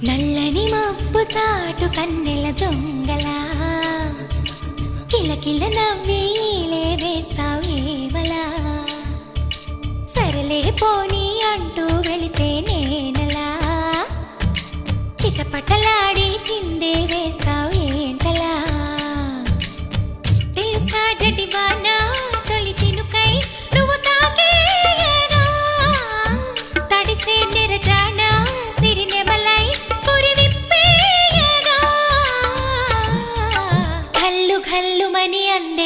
నల్లని మబ్బు చాటు కన్నెల దొంగలా కిలకిల నవ్వేలే వేస్తావు ఏవలా సరలే పోనీ అంటూ వెళితే నేనలా చిటపటలాడి చిందే వేస్తావు ఏంటలా తెలుసా జడివానా తొలి చినుకై నువ్వు తాకేయగా తడిసే నిరజానా సిరినెమలై పురి విప్పేయగా ఘల్లు ఘల్లుమని అందే